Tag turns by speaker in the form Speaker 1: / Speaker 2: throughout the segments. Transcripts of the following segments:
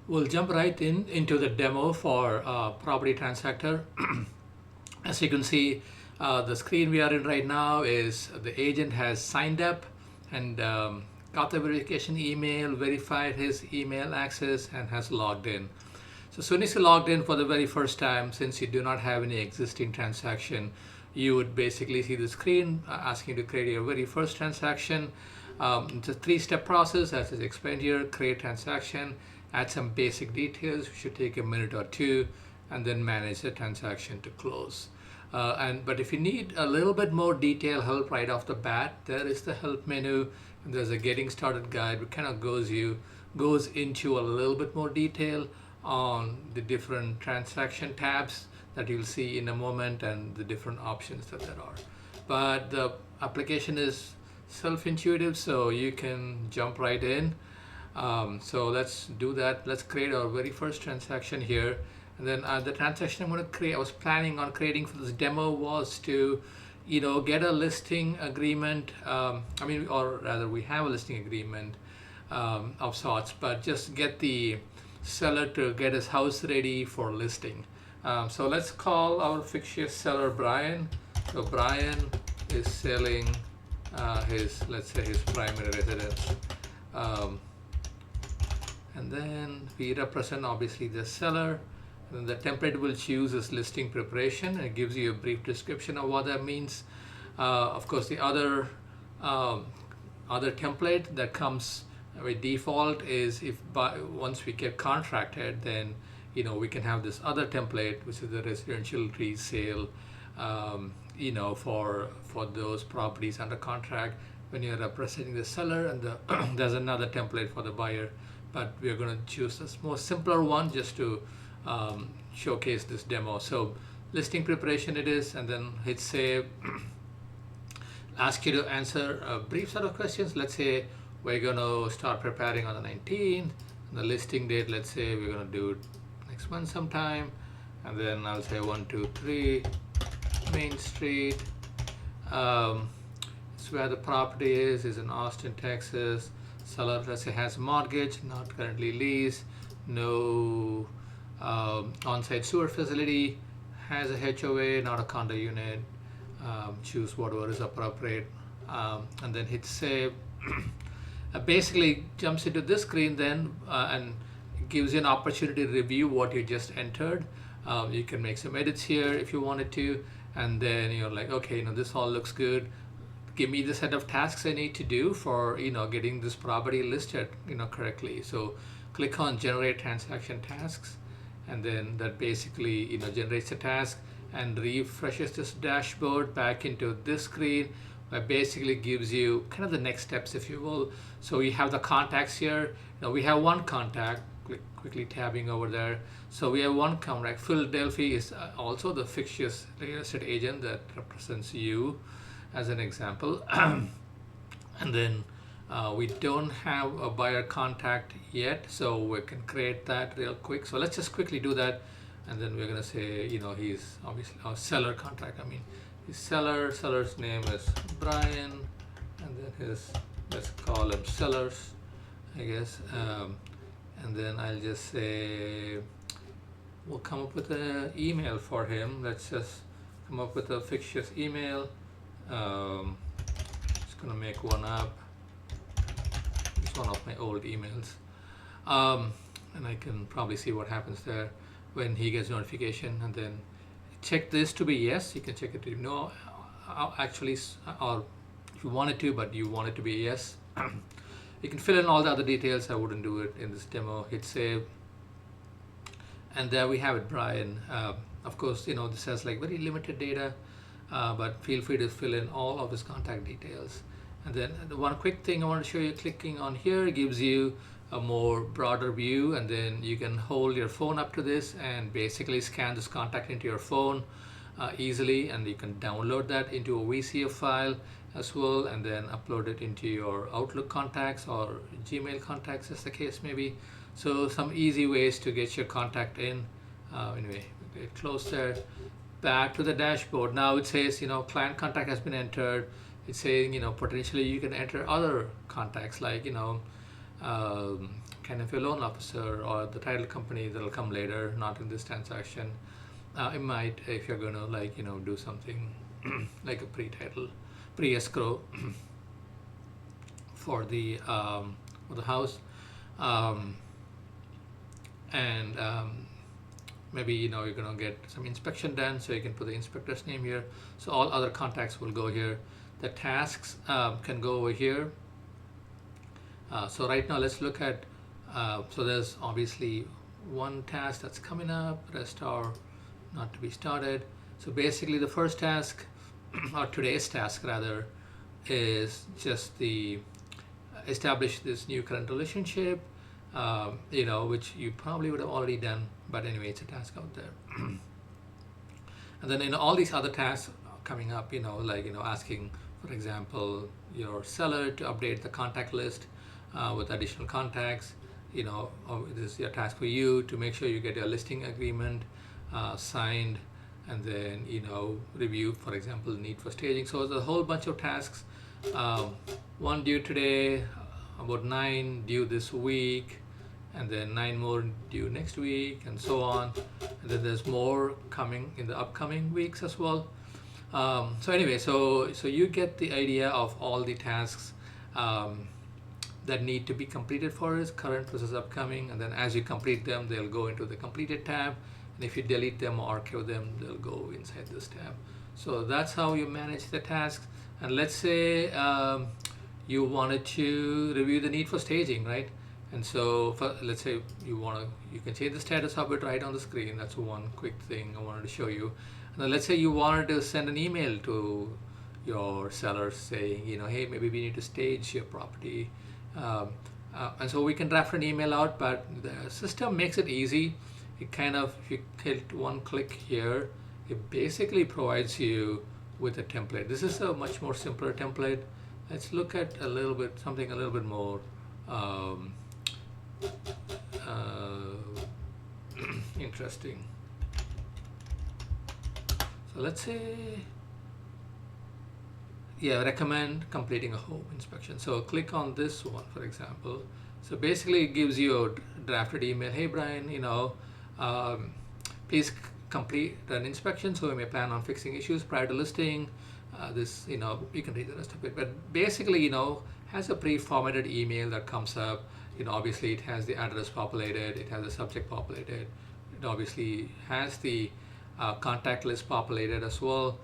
Speaker 1: We'll jump right into the demo for Property Transactor. As you can see, the screen we are in right now is the agent has signed up and got the verification email, verified his email access, and has logged in. So as soon as you logged in for the very first time, since you do not have any existing transaction, you would basically see the screen asking you to create your very first transaction. It's a three-step process, as is explained here. Create transaction, add some basic details, which should take a minute or two, and then manage the transaction to close. But if you need a little bit more detailed help right off the bat, there is the help menu, and there's a getting started guide, which kind of goes into a little bit more detail on the different transaction tabs that you'll see in a moment and the different options that there are. But the application is self-intuitive, so you can jump right in. So let's do that. Let's create our very first transaction here. And then the transaction I'm going to create, I was planning on creating for this demo was to, get a listing agreement. Or rather we have a listing agreement of sorts, but just get the seller to get his house ready for listing. So let's call our fictitious seller Brian. So Brian is selling let's say his primary residence. And then we represent obviously the seller. And the template will choose is listing preparation, and it gives you a brief description of what that means. Of course, the other template that comes with default is once we get contracted, then we can have this other template, which is the residential resale. For those properties under contract when you're representing the seller, and there's another template for the buyer. But we're going to choose a more simpler one just to showcase this demo. So listing preparation it is, and then hit save. Ask you to answer a brief set of questions. Let's say we're going to start preparing on the 19th. And the listing date, let's say we're going to do it next month sometime. And then I'll say 123 Main Street. It's where the property is in Austin, Texas. Seller, let's say, has mortgage, not currently leased, no on-site sewer facility, has a HOA, not a condo unit. Choose whatever is appropriate, and then hit save. Basically jumps into this screen then, and gives you an opportunity to review what you just entered. You can make some edits here if you wanted to, and then you're like, okay, this all looks good. Give me the set of tasks I need to do for getting this property listed correctly. So click on generate transaction tasks, and then that basically generates a task and refreshes this dashboard back into this screen, where basically gives you kind of the next steps, if you will. So we have the contacts here. We have one contact. Quickly tabbing over there. So we have one contact. Philadelphia is also the fictitious real estate agent that represents you, as an example. And then we don't have a buyer contact yet, so we can create that real quick. So let's just quickly do that, and then we're going to say he's obviously our seller contact. His seller's name is Brian, and then let's call him sellers, I guess. And then I'll just say we'll come up with an email for him. Let's just come up with a fictitious email. Just gonna make one up. It's one of my old emails, and I can probably see what happens there when he gets notification. And then check this to be yes. You can check it to no, actually, or if you want it to, but you want it to be yes. You can fill in all the other details. I wouldn't do it in this demo. Hit save, and there we have it, Brian. Of course, this has like very limited data. But feel free to fill in all of his contact details. And then the one quick thing I want to show you, clicking on here gives you a more broader view, and then you can hold your phone up to this and basically scan this contact into your phone easily, and you can download that into a VCF file as well, and then upload it into your Outlook contacts or Gmail contacts, as the case may be. So some easy ways to get your contact in. Anyway, close there. Back to the dashboard. Now it says, client contact has been entered. It's saying, potentially you can enter other contacts like, kind of a loan officer or the title company that'll come later, not in this transaction. It might, if you're going to like, do something like a pre-escrow for the house, and maybe you're going to get some inspection done, so you can put the inspector's name here. So all other contacts will go here. The tasks can go over here. So right now let's look at, so there's obviously one task that's coming up, rest are not to be started. So basically the first task, or today's task rather, is just the establish this new current relationship, which you probably would have already done, but anyway, it's a task out there. And then all these other tasks coming up, asking, for example, your seller to update the contact list with additional contacts. This is a task for you to make sure you get your listing agreement signed, and then review, for example, need for staging. So there's a whole bunch of tasks. One due today, about 9 due this week, and then 9 more due next week, and so on. And then there's more coming in the upcoming weeks as well. So anyway, so you get the idea of all the tasks that need to be completed for us, current versus upcoming, and then as you complete them, they'll go into the completed tab, and if you delete them or archive them, they'll go inside this tab. So that's how you manage the tasks. And let's say you wanted to review the need for staging, right? And so let's say you can change the status of it right on the screen. That's one quick thing I wanted to show you. And then let's say you wanted to send an email to your seller saying, hey, maybe we need to stage your property. And so we can draft an email out, but the system makes it easy. It kind of, if you hit one click here, it basically provides you with a template. This is a much more simpler template. Let's look at something a little bit more interesting. So let's say, recommend completing a home inspection. So click on this one, for example. So basically it gives you a drafted email. Hey Brian, please complete an inspection so we may plan on fixing issues prior to listing. You can read the rest of it, but basically, has a pre-formatted email that comes up. Obviously it has the address populated, it has the subject populated, it obviously has the contact list populated as well.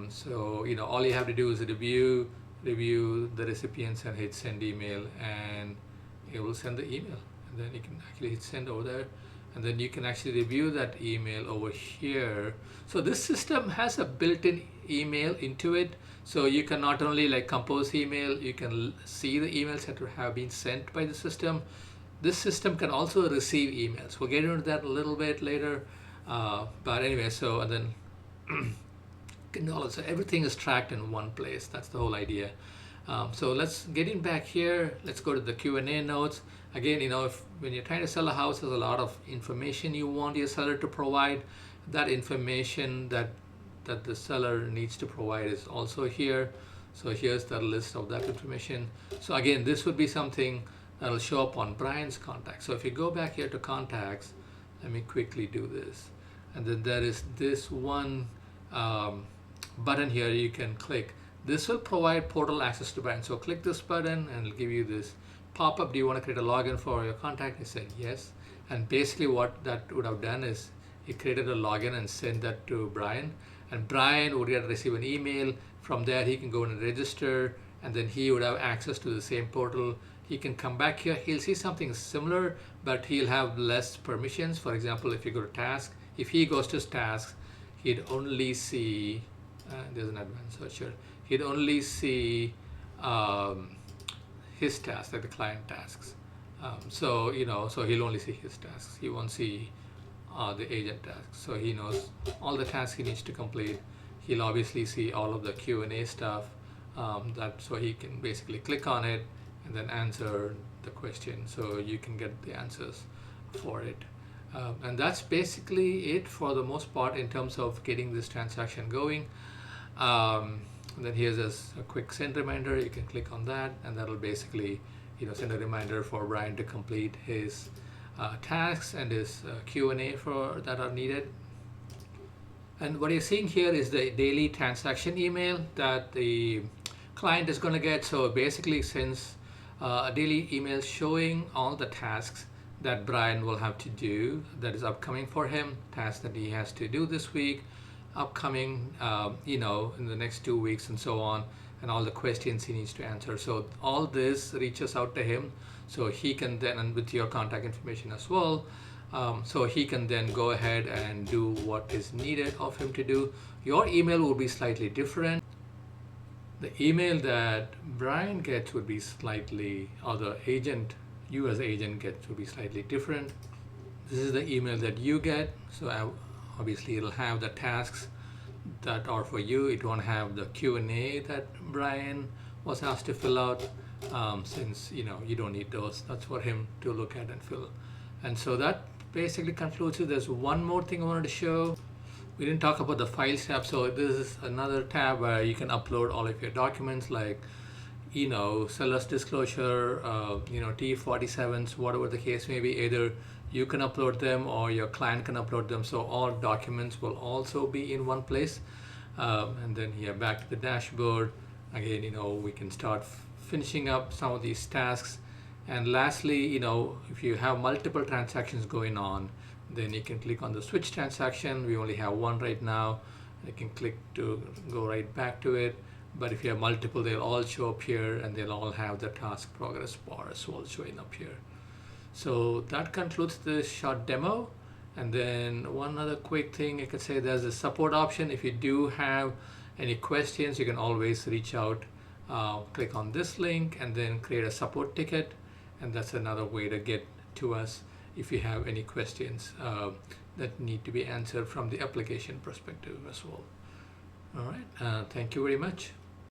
Speaker 1: So all you have to do is review the recipients and hit send email, and it will send the email, and then you can actually hit send over there, and then you can actually review that email over here. So this system has a built-in email into it, so you can not only compose email, you can see the emails that have been sent by the system. This system can also receive emails. We'll get into that a little bit later, but anyway, so and then so everything is tracked in one place. That's the whole idea. So let's get in back here. Let's go to the Q&A notes. Again, when you're trying to sell a house, there's a lot of information you want your seller to provide. That information that the seller needs to provide is also here. So here's the list of that information. So again, this would be something that will show up on Brian's contacts. So if you go back here to contacts, let me quickly do this. And then there is this one button here you can click. This will provide portal access to Brian. So click this button and it'll give you this pop-up. Do you want to create a login for your contact? I said yes. And basically what that would have done is it created a login and sent that to Brian. And Brian would receive an email. From there he can go and register, and then he would have access to the same portal. He can come back here. He'll see something similar, but he'll have less permissions. For example, if you go to task, if he goes to tasks, he'd only see, there's an advanced search here, he'd only see his tasks, like the client tasks. So he'll only see his tasks. He won't see the agent tasks. So he knows all the tasks he needs to complete. He'll obviously see all of the Q&A stuff, so he can basically click on it and then answer the question. So you can get the answers for it. And that's basically it for the most part in terms of getting this transaction going. And then here's a quick send reminder. You can click on that, and that'll basically send a reminder for Brian to complete his tasks and his Q&A for that are needed. And what you're seeing here is the daily transaction email that the client is going to get. So basically, since a daily email showing all the tasks that Brian will have to do that is upcoming for him, tasks that he has to do this week, upcoming, in the next 2 weeks and so on, and all the questions he needs to answer. So all this reaches out to him, so he can then, and with your contact information as well, so he can then go ahead and do what is needed of him to do. Your email will be slightly different. The email that Brian gets would be slightly, or the agent, you as agent gets, would be slightly different. This is the email that you get. So obviously it'll have the tasks that are for you. It won't have the Q&A that Brian was asked to fill out, since you don't need those. That's for him to look at and fill. And so that basically concludes it. There's one more thing I wanted to show. We didn't talk about the Files tab. So this is another tab where you can upload all of your documents, like seller's disclosure, T47s, whatever the case may be. Either you can upload them or your client can upload them. So all documents will also be in one place. And then here, back to the dashboard. Again, we can start finishing up some of these tasks. And lastly, if you have multiple transactions going on, then you can click on the switch transaction. We only have one right now. You can click to go right back to it. But if you have multiple, they'll all show up here, and they'll all have the task progress bar as well showing up here. So that concludes this short demo. And then one other quick thing I could say, there's a support option. If you do have any questions, you can always reach out. Click on this link and then create a support ticket. And that's another way to get to us if you have any questions that need to be answered from the application perspective as well. All right, thank you very much.